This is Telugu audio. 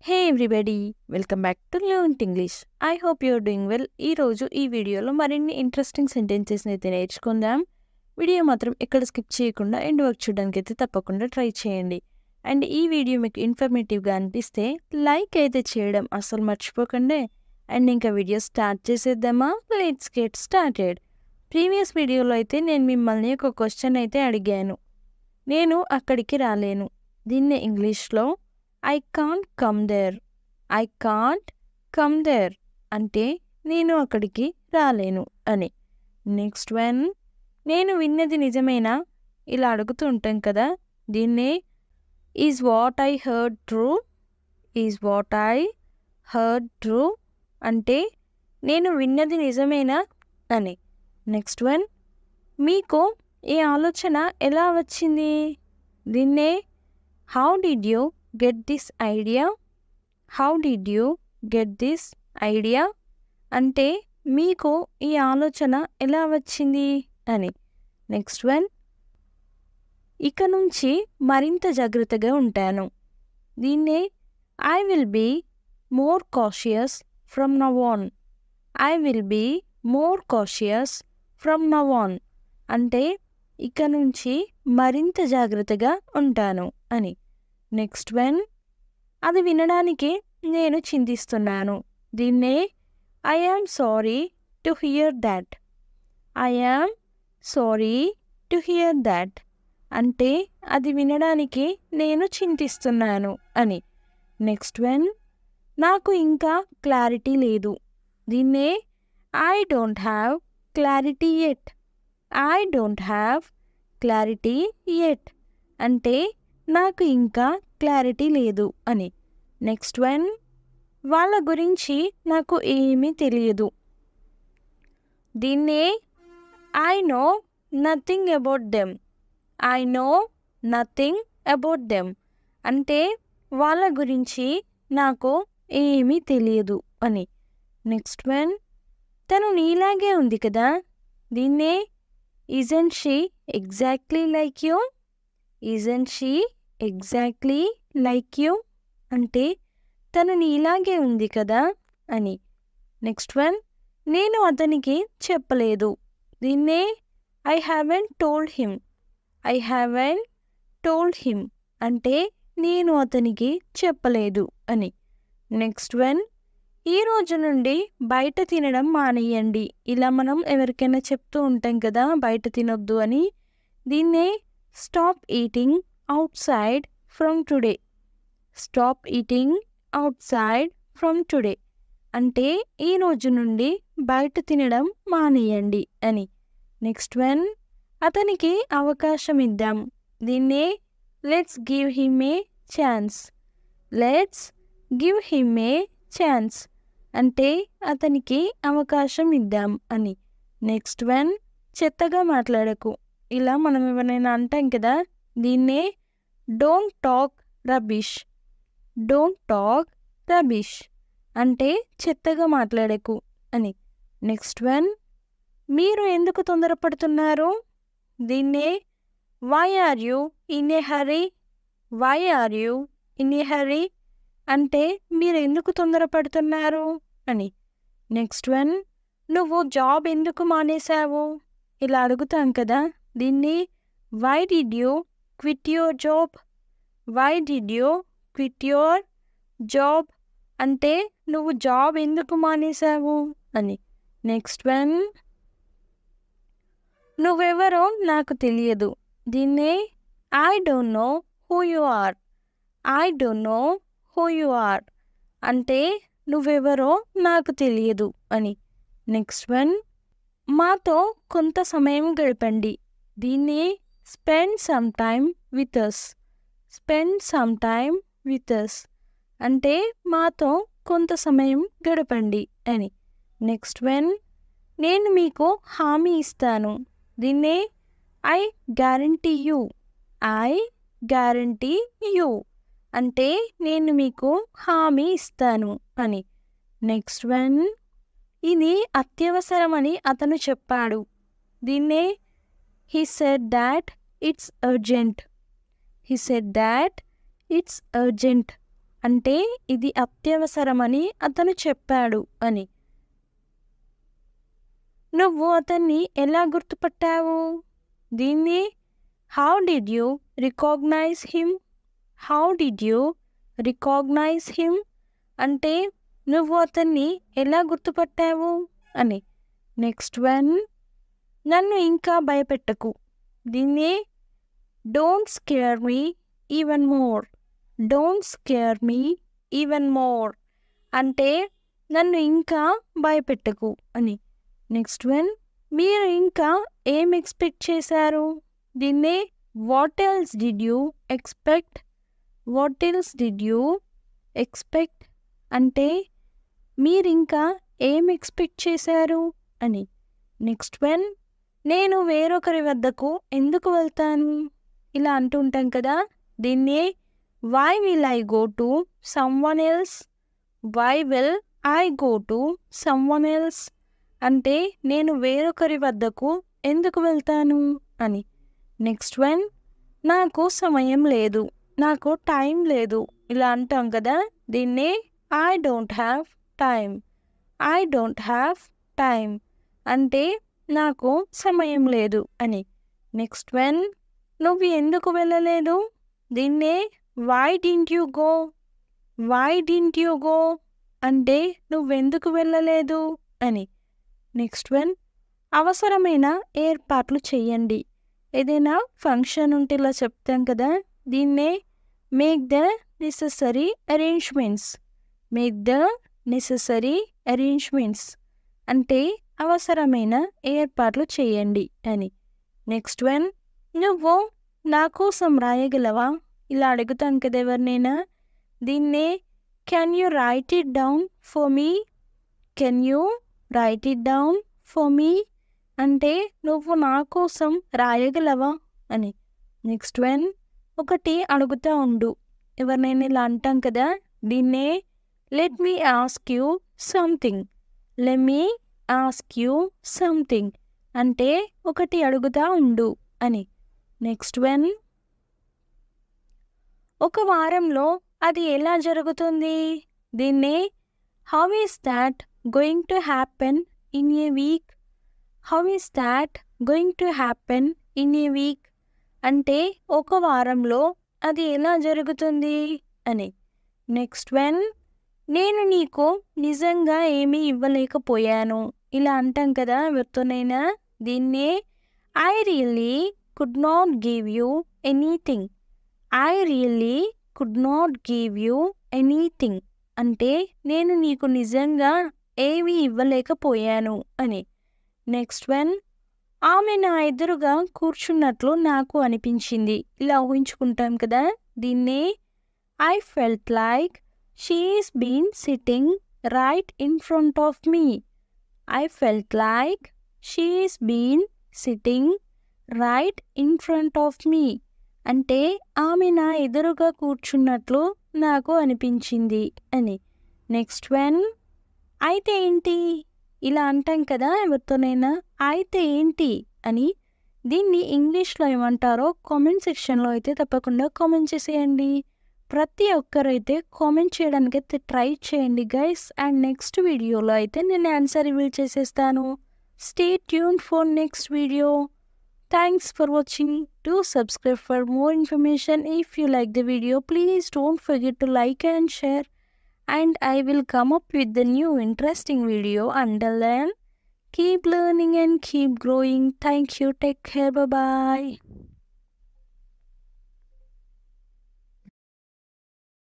Hey everybody, welcome back to learn English. I hope you're doing well. ఈరోజు ఈ వీడియోలో మరిన్ని ఇంట్రెస్టింగ్ సెంటెన్సెస్ని అయితే నేర్చుకుందాం. వీడియో మాత్రం ఎక్కడ స్కిప్ చేయకుండా ఎండ్ వర్క్ చూడడానికి అయితే తప్పకుండా ట్రై చేయండి. అండ్ ఈ వీడియో మీకు ఇన్ఫర్మేటివ్గా అనిపిస్తే లైక్ అయితే చేయడం అస్సలు మర్చిపోకండి. అండ్ ఇంకా వీడియో స్టార్ట్ చేసేద్దామా? Let's get started. ప్రీవియస్ వీడియోలో అయితే నేను మిమ్మల్ని ఒక క్వశ్చన్ అయితే అడిగాను. నేను అక్కడికి రాలేను. దీన్నే ఇంగ్లీష్లో I can't come there. I can't come there అంటే నేను అక్కడికి రాలేను అని. నెక్స్ట్ వన్, నేను విన్నది నిజమేనా? ఇలా అడుగుతూ ఉంటాం కదా. దీన్నే is what I heard true. Is what I heard true అంటే నేను విన్నది నిజమేనా అని. నెక్స్ట్ వన్, మీకు ఈ ఆలోచన ఎలా వచ్చింది? దీన్నే how did you get this idea. How did you get this idea అంటే మీకు ఈ ఆలోచన ఎలా వచ్చింది అని. నెక్స్ట్ వన్, ఇక నుంచి మరింత జాగ్రత్తగా ఉంటాను. దీన్నే I will be more cautious from now on. I will be more cautious from now on అంటే ఇక నుంచి మరింత జాగ్రత్తగా ఉంటాను అని. నెక్స్ట్ వన్, అది వినడానికి నేను చింతిస్తున్నాను. దీన్నే I am sorry to hear that. I am sorry to hear that అంటే అది వినడానికి నేను చింతిస్తున్నాను అని. నెక్స్ట్ వన్, నాకు ఇంకా క్లారిటీ లేదు. దీన్నే I don't have clarity at. I don't have clarity at అంటే నాకు ఇంకా క్లారిటీ లేదు అని. నెక్స్ట్ వన్, వాళ్ళ గురించి నాకు ఏమీ తెలియదు. దీన్నే I know nothing about them. I know nothing about them అంటే వాళ్ళ గురించి నాకు ఏమీ తెలియదు అని. నెక్స్ట్ వన్, తను నీలాగే ఉంది కదా. దీన్నే isn't she exactly like you. Isn't she exactly like you అంటే తను నీలాగే ఉంది కదా అని. నెక్స్ట్ వన్, నేను అతనికి చెప్పలేదు. దీన్నే I haven't told him. I haven't told him అంటే నేను అతనికి చెప్పలేదు అని. నెక్స్ట్ వన్, ఈ రోజు నుండి బయట తినడం మానేయండి. ఇలా మనం ఎవరికైనా చెప్తూ ఉంటాం కదా బయట తినొద్దు అని. దీన్నే stop eating outside from today. Stop eating outside from today అంటే ఈ రోజు నుండి బయట తినడం మానేయండి అని. నెక్స్ట్ వన్, అతనికి అవకాశం ఇద్దాం. దీన్నే let's give him a chance. Let's give him a chance అంటే అతనికి అవకాశం ఇద్దాం అని. నెక్స్ట్ వన్, చెత్తగా మాట్లాడకు. ఇలా మనం ఎవరైనా అంటాం కదా. దీన్నే don't talk rubbish. Don't talk rubbish అంటే చెత్తగా మాట్లాడకు అని. నెక్స్ట్ వన్, మీరు ఎందుకు తొందరపడుతున్నారు? దీన్నే why are you in a hurry. Why are you in a hurry అంటే మీరు ఎందుకు తొందరపడుతున్నారు అని. నెక్స్ట్ వన్, నువ్వు జాబ్ ఎందుకు మానేశావు? ఇలా అడుగుతాం కదా. దీన్ని why did you quit your job. Why did you quit your job అంటే నువ్వు జాబ్ ఎందుకు మానేశావు అని. నెక్స్ట్ వన్, నువ్వెవరో నాకు తెలియదు. దీన్నే I don't know who you are. I don't know who you are అంటే నువ్వెవరో నాకు తెలియదు అని. నెక్స్ట్ వన్, మాతో కొంత సమయం గడపండి. దీన్ని spend some time with us. Spend some time with us అంటే మాతో కొంత సమయం గడపండి అని. నెక్స్ట్ వన్, నేను మీకు హామీ ఇస్తాను. దీన్నే I guarantee you. I guarantee you అంటే నేను మీకు హామీ ఇస్తాను అని. నెక్స్ట్ వన్, ఇది అత్యవసరమని అతను చెప్పాడు. దీన్నే he said that it's urgent. He said that it's urgent అంటే ఇది అత్యవసరమని అతను చెప్పాడు అని. నువ్వు అతన్ని ఎలా గుర్తుపట్టావు? దీన్ని how did you recognise him? How did you recognise him అంటే నువ్వు అతన్ని ఎలా గుర్తుపట్టావు అని. నెక్స్ట్ వన్, నన్ను ఇంకా భయపెట్టకు. దీన్ని don't scare me even more. Don't scare me even more అంటే నన్ను ఇంకా భయపెట్టకు అని. నెక్స్ట్ వన్, మీరు ఇంకా ఏం ఎక్స్పెక్ట్ చేశారు? దీన్నే what else did you expect? What else did you expect అంటే మీరింకా ఏం ఎక్స్పెక్ట్ చేశారు అని. నెక్స్ట్ వన్, నేను వేరొకరి వద్దకు ఎందుకు వెళ్తాను? ఇలా అంటూ ఉంటాం కదా, దీన్నే why will I go to someone else? Why will I go to someone else అంటే నేను వేరొకరి వద్దకు ఎందుకు వెళ్తాను అని. నెక్స్ట్ వన్, నాకు సమయం లేదు, నాకు టైం లేదు. ఇలా అంటాం కదా, దీన్నే I don't have time. I don't have time అంటే నాకు సమయం లేదు అని. నెక్స్ట్ వన్, నువ్వు ఎందుకు వెళ్ళలేదు? దీన్నే why didn't you go? Why didn't you go అంటే నువ్వెందుకు వెళ్ళలేదు అని. నెక్స్ట్ వన్, అవసరమైన ఏర్పాట్లు చెయ్యండి. ఏదైనా ఫంక్షన్ ఉంటే ఇలా చెప్తాం కదా, దీన్నే make the necessary arrangements. Make the necessary arrangements అంటే అవసరమైన ఏర్పాట్లు చేయండి అని. నెక్స్ట్ వన్, నువ్వు నా కోసం రాయగలవా? ఇలా అడుగుతాం కదా ఎవరినైనా, దీన్నే can you right it down for me? Can you right it down for me అంటే నువ్వు నా కోసం రాయగలవా అని. నెక్స్ట్ వన్, ఒకటి అడుగుతూ ఉండు. ఎవరినైనా ఇలా అంటాం కదా, దీన్నే let me ask you something. Let me ask you something అంటే ఒకటి అడుగుతూ ఉండు అని. నెక్స్ట్ వన్, ఒక వారంలో అది ఎలా జరుగుతుంది? దీన్నే how is that going to happen in a week? How is that going to happen in a week అంటే ఒక వారంలో అది ఎలా జరుగుతుంది అని. నెక్స్ట్ వన్, నేను నీకు నిజంగా ఏమీ ఇవ్వలేకపోయాను. ఇలా అంటాం కదా ఎవరితోనైనా, దీన్నే I really could not give you anything. I really could not give you anything అంటే నేను నీకు నిజంగా ఏమీ ఇవ్వలేకపోయాను అని. నెక్స్ట్ వన్, ఆమె నా ఎదురుగా కూర్చున్నట్లు నాకు అనిపించింది. ఇలా ఊహించుకుంటాం కదా, దీన్నే I felt like she is been sitting right in front of me. I felt like she is been sitting right in front of me అంటే ఆమె నా ఎదురుగా కూర్చున్నట్లు నాకు అనిపించింది అని. నెక్స్ట్ వన్, అయితే ఏంటి? ఇలా అంటాం కదా ఎవరితోనైనా, అయితే ఏంటి అని. దీన్ని ఇంగ్లీష్లో ఏమంటారో కామెంట్ సెక్షన్లో అయితే తప్పకుండా కామెంట్ చేసేయండి. ప్రతి ఒక్కరైతే కామెంట్ చేయడానికి అయితే ట్రై చేయండి గైస్. అండ్ నెక్స్ట్ వీడియోలో అయితే నేను ఆన్సర్ రివీల్ చేసేస్తాను. Stay tune for next video. Thanks for watching. Do subscribe for more information. If you like the video, please don't forget to like and share. And I will come up with the new interesting video. Until then, keep learning and keep growing. Thank you. Take care. Bye-bye.